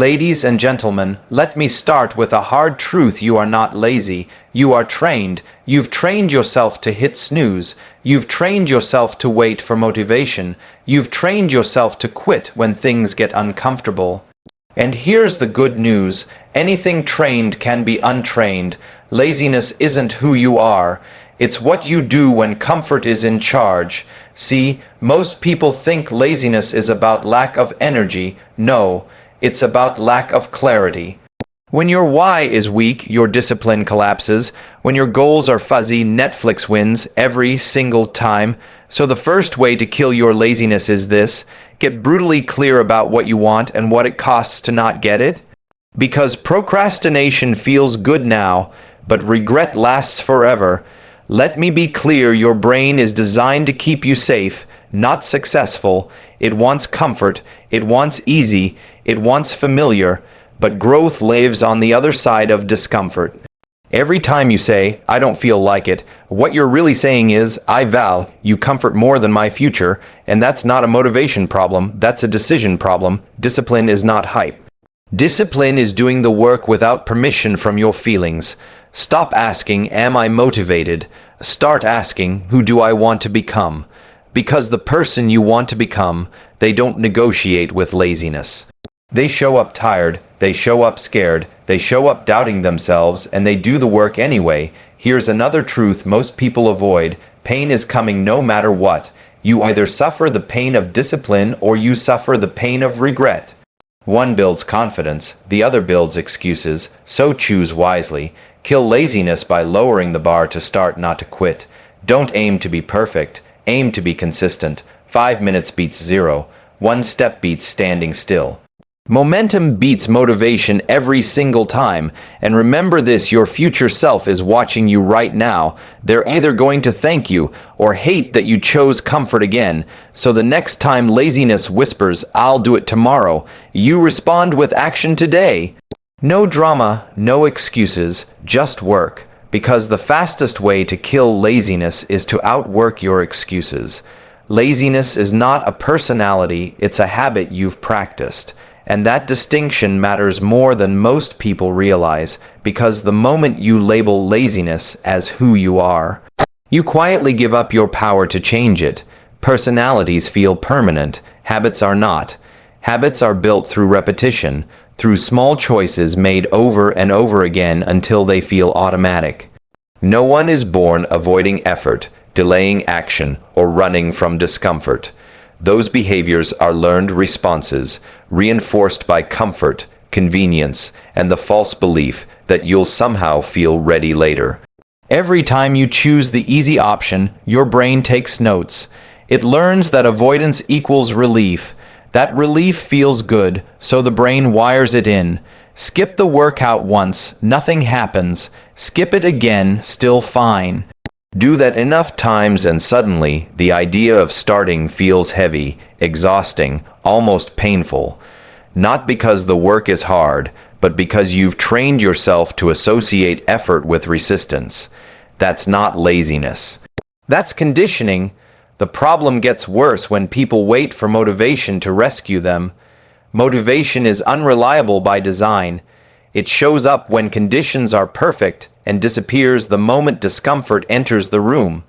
Ladies and gentlemen, let me start with a hard truth. You are not lazy. You are trained. You've trained yourself to hit snooze. You've trained yourself to wait for motivation. You've trained yourself to quit when things get uncomfortable. And here's the good news. Anything trained can be untrained. Laziness isn't who you are. It's what you do when comfort is in charge. See, most people think laziness is about lack of energy. No, it's about lack of clarity. When your why is weak, your discipline collapses. When your goals are fuzzy, Netflix wins every single time. So the first way to kill your laziness is this: get brutally clear about what you want and what it costs to not get it. Because procrastination feels good now, but regret lasts forever. Let me be clear, your brain is designed to keep you safe, not successful. It wants comfort, it wants easy, it wants familiar, but growth lives on the other side of discomfort. Every time you say, "I don't feel like it," what you're really saying is, "I value comfort more than my future," and that's not a motivation problem, that's a decision problem. Discipline is not hype. Discipline is doing the work without permission from your feelings. Stop asking, "Am I motivated?" Start asking, "Who do I want to become?" Because the person you want to become, they don't negotiate with laziness. They show up tired, they show up scared, they show up doubting themselves, and they do the work anyway. Here's another truth most people avoid. Pain is coming no matter what. You either suffer the pain of discipline or you suffer the pain of regret. One builds confidence, the other builds excuses, so choose wisely. Kill laziness by lowering the bar to start, not to quit. Don't aim to be perfect, aim to be consistent. 5 minutes beats 0. 1 step beats standing still. Momentum beats motivation every single time. And remember this, your future self is watching you right now. They're either going to thank you or hate that you chose comfort again. So the next time laziness whispers, "I'll do it tomorrow," you respond with action today. No drama, no excuses, just work. Because the fastest way to kill laziness is to outwork your excuses. Laziness is not a personality, it's a habit you've practiced. And that distinction matters more than most people realize, because the moment you label laziness as who you are, you quietly give up your power to change it. Personalities feel permanent, habits are not. Habits are built through repetition, through small choices made over and over again until they feel automatic. No one is born avoiding effort, delaying action, or running from discomfort. Those behaviors are learned responses, reinforced by comfort, convenience, and the false belief that you'll somehow feel ready later. Every time you choose the easy option, your brain takes notes. It learns that avoidance equals relief. That relief feels good, so the brain wires it in. Skip the workout once, nothing happens. Skip it again, still fine. Do that enough times and suddenly the idea of starting feels heavy, exhausting, almost painful. Not because the work is hard, but because you've trained yourself to associate effort with resistance. That's not laziness. That's conditioning. The problem gets worse when people wait for motivation to rescue them. Motivation is unreliable by design. It shows up when conditions are perfect and disappears the moment discomfort enters the room.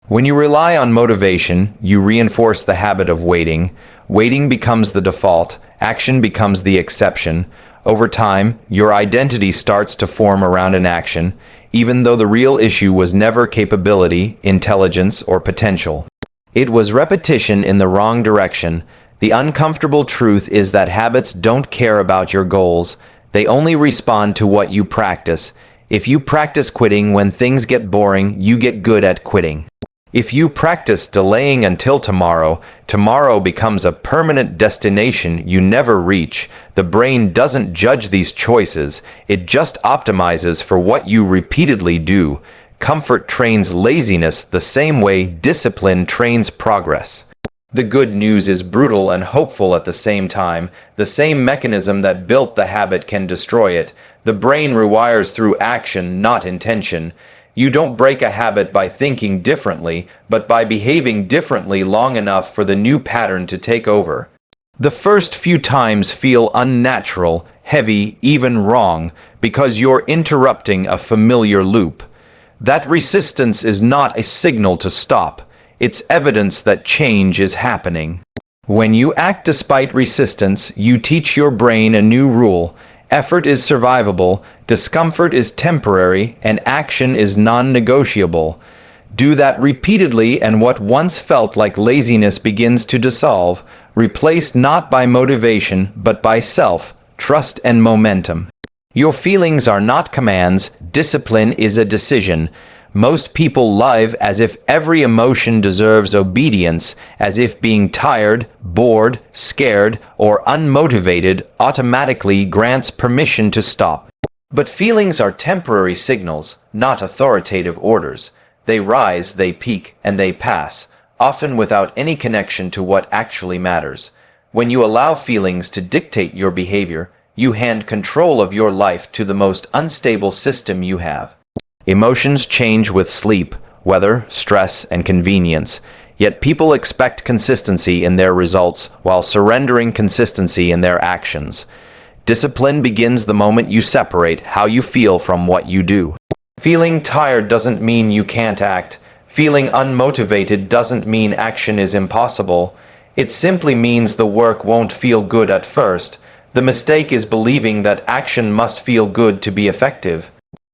When you rely on motivation, you reinforce the habit of waiting. Waiting becomes the default. Action becomes the exception. Over time, your identity starts to form around an action, even though the real issue was never capability, intelligence, or potential. It was repetition in the wrong direction. The uncomfortable truth is that habits don't care about your goals. They only respond to what you practice. If you practice quitting when things get boring, you get good at quitting. If you practice delaying until tomorrow, tomorrow becomes a permanent destination you never reach. The brain doesn't judge these choices, it just optimizes for what you repeatedly do. Comfort trains laziness the same way discipline trains progress. The good news is brutal and hopeful at the same time. The same mechanism that built the habit can destroy it. The brain rewires through action, not intention. You don't break a habit by thinking differently, but by behaving differently long enough for the new pattern to take over. The first few times feel unnatural, heavy, even wrong, because you're interrupting a familiar loop. That resistance is not a signal to stop. It's evidence that change is happening. When you act despite resistance, you teach your brain a new rule. Effort is survivable, discomfort is temporary, and action is non-negotiable. Do that repeatedly, and what once felt like laziness begins to dissolve, replaced not by motivation, but by self, trust, and momentum. Your feelings are not commands. Discipline is a decision. Most people live as if every emotion deserves obedience, as if being tired, bored, scared, or unmotivated automatically grants permission to stop. But feelings are temporary signals, not authoritative orders. They rise, they peak, and they pass, often without any connection to what actually matters. When you allow feelings to dictate your behavior, you hand control of your life to the most unstable system you have. Emotions change with sleep, weather, stress, and convenience. Yet people expect consistency in their results while surrendering consistency in their actions. Discipline begins the moment you separate how you feel from what you do. Feeling tired doesn't mean you can't act. Feeling unmotivated doesn't mean action is impossible. It simply means the work won't feel good at first. The mistake is believing that action must feel good to be effective.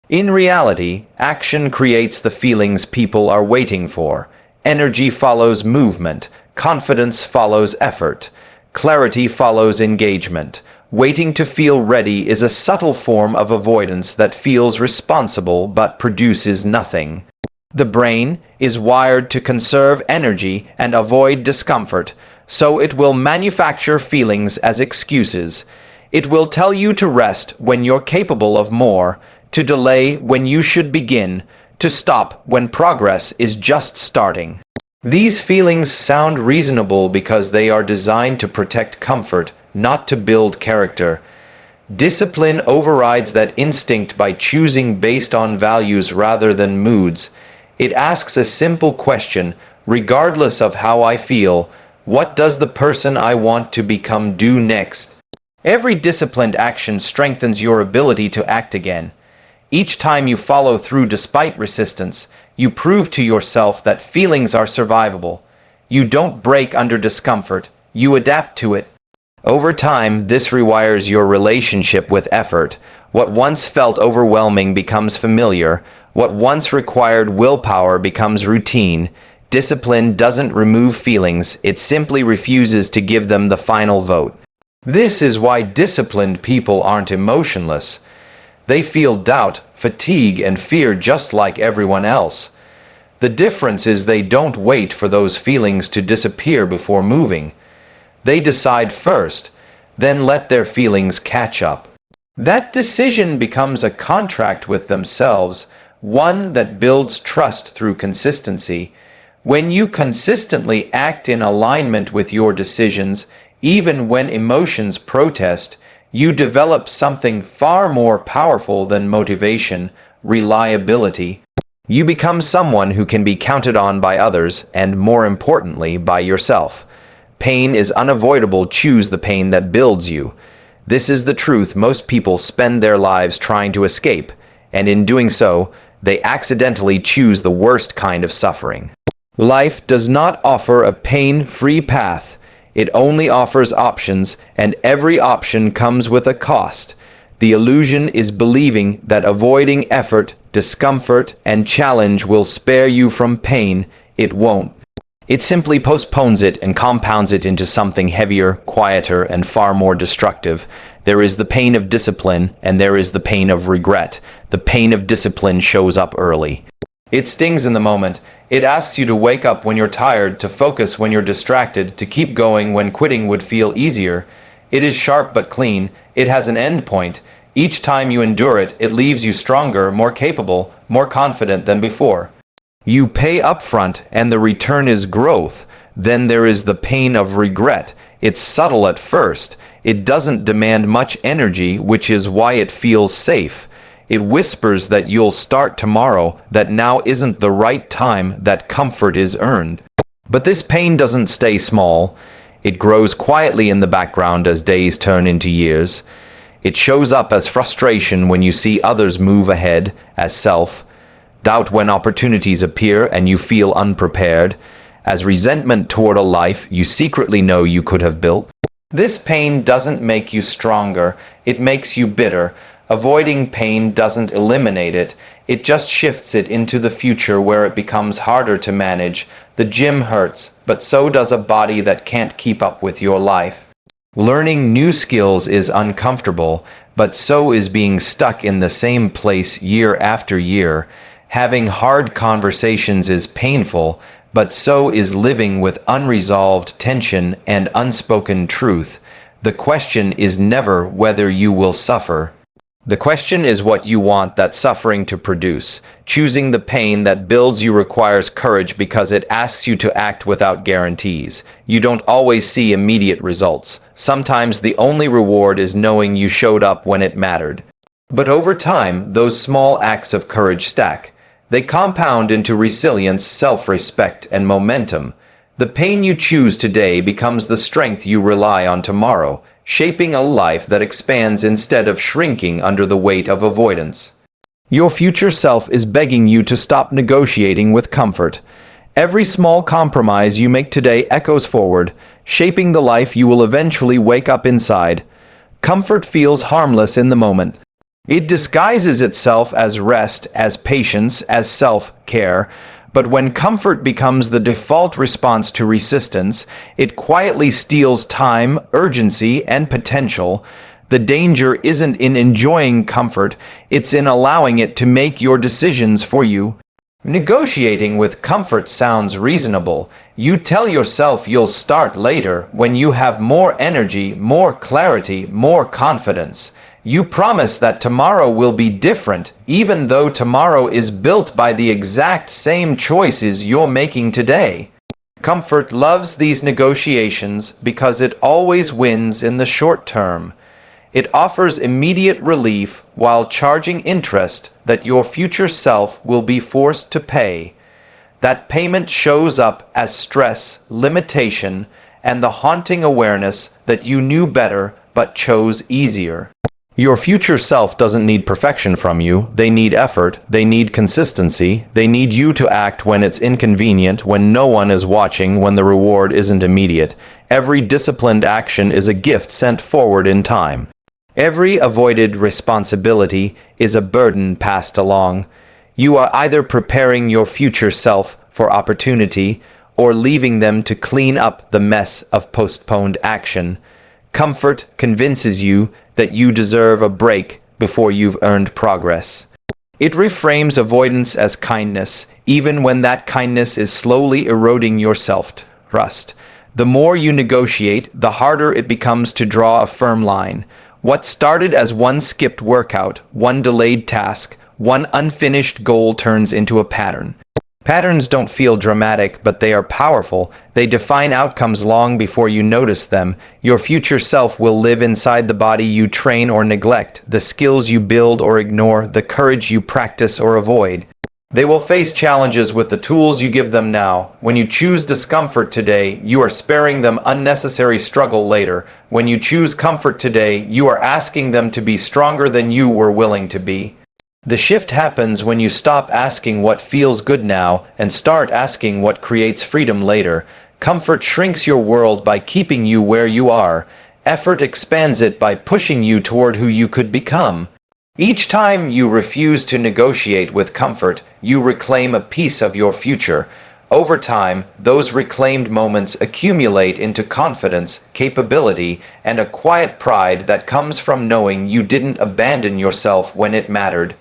In reality, action creates the feelings people are waiting for. Energy follows movement. Confidence follows effort. Clarity follows engagement. Waiting to feel ready is a subtle form of avoidance that feels responsible but produces nothing. The brain is wired to conserve energy and avoid discomfort, so it will manufacture feelings as excuses. It will tell you to rest when you're capable of more, to delay when you should begin, to stop when progress is just starting. These feelings sound reasonable because they are designed to protect comfort, not to build character. Discipline overrides that instinct by choosing based on values rather than moods. It asks a simple question, regardless of how I feel, what does the person I want to become do next? Every disciplined action strengthens your ability to act again. Each time you follow through despite resistance, you prove to yourself that feelings are survivable. You don't break under discomfort, you adapt to it. Over time, this rewires your relationship with effort. What once felt overwhelming becomes familiar. What once required willpower becomes routine. Discipline doesn't remove feelings, it simply refuses to give them the final vote. This is why disciplined people aren't emotionless. They feel doubt, fatigue, and fear just like everyone else. The difference is they don't wait for those feelings to disappear before moving. They decide first, then let their feelings catch up. That decision becomes a contract with themselves, one that builds trust through consistency. When you consistently act in alignment with your decisions, even when emotions protest, you develop something far more powerful than motivation, reliability. You become someone who can be counted on by others, and more importantly, by yourself. Pain is unavoidable. Choose the pain that builds you. This is the truth. Most people spend their lives trying to escape, and in doing so, they accidentally choose the worst kind of suffering. Life does not offer a pain-free path. It only offers options, and every option comes with a cost. The illusion is believing that avoiding effort, discomfort, and challenge will spare you from pain. It won't. It simply postpones it and compounds it into something heavier, quieter, and far more destructive. There is the pain of discipline, and there is the pain of regret. The pain of discipline shows up early. It stings in the moment. It asks you to wake up when you're tired, to focus when you're distracted, to keep going when quitting would feel easier. It is sharp but clean. It has an end point. Each time you endure it, it leaves you stronger, more capable, more confident than before. You pay upfront, and the return is growth. Then there is the pain of regret. It's subtle at first. It doesn't demand much energy, which is why it feels safe. It whispers that you'll start tomorrow, that now isn't the right time, that comfort is earned. But this pain doesn't stay small. It grows quietly in the background as days turn into years. It shows up as frustration when you see others move ahead, as self-doubt when opportunities appear and you feel unprepared, as resentment toward a life you secretly know you could have built. This pain doesn't make you stronger, it makes you bitter. Avoiding pain doesn't eliminate it, it just shifts it into the future where it becomes harder to manage. The gym hurts, but so does a body that can't keep up with your life. Learning new skills is uncomfortable, but so is being stuck in the same place year after year. Having hard conversations is painful, but so is living with unresolved tension and unspoken truth. The question is never whether you will suffer. The question is what you want that suffering to produce. Choosing the pain that builds you requires courage because it asks you to act without guarantees. You don't always see immediate results. Sometimes the only reward is knowing you showed up when it mattered. But over time, those small acts of courage stack. They compound into resilience, self-respect, and momentum. The pain you choose today becomes the strength you rely on tomorrow, shaping a life that expands instead of shrinking under the weight of avoidance. Your future self is begging you to stop negotiating with comfort. Every small compromise you make today echoes forward, shaping the life you will eventually wake up inside. Comfort feels harmless in the moment. It disguises itself as rest, as patience, as self-care. But when comfort becomes the default response to resistance, it quietly steals time, urgency, and potential. The danger isn't in enjoying comfort, it's in allowing it to make your decisions for you. Negotiating with comfort sounds reasonable. You tell yourself you'll start later when you have more energy, more clarity, more confidence. You promise that tomorrow will be different, even though tomorrow is built by the exact same choices you're making today. Comfort loves these negotiations because it always wins in the short term. It offers immediate relief while charging interest that your future self will be forced to pay. That payment shows up as stress, limitation, and the haunting awareness that you knew better but chose easier. Your future self doesn't need perfection from you. They need effort. They need consistency. They need you to act when it's inconvenient, when no one is watching, when the reward isn't immediate. Every disciplined action is a gift sent forward in time. Every avoided responsibility is a burden passed along. You are either preparing your future self for opportunity or leaving them to clean up the mess of postponed action. Comfort convinces you that you deserve a break before you've earned progress. It reframes avoidance as kindness, even when that kindness is slowly eroding your self-trust. The more you negotiate, the harder it becomes to draw a firm line. What started as one skipped workout, one delayed task, one unfinished goal turns into a pattern. Patterns don't feel dramatic, but they are powerful. They define outcomes long before you notice them. Your future self will live inside the body you train or neglect, the skills you build or ignore, the courage you practice or avoid. They will face challenges with the tools you give them now. When you choose discomfort today, you are sparing them unnecessary struggle later. When you choose comfort today, you are asking them to be stronger than you were willing to be. The shift happens when you stop asking what feels good now and start asking what creates freedom later. Comfort shrinks your world by keeping you where you are. Effort expands it by pushing you toward who you could become. Each time you refuse to negotiate with comfort, you reclaim a piece of your future. Over time, those reclaimed moments accumulate into confidence, capability, and a quiet pride that comes from knowing you didn't abandon yourself when it mattered.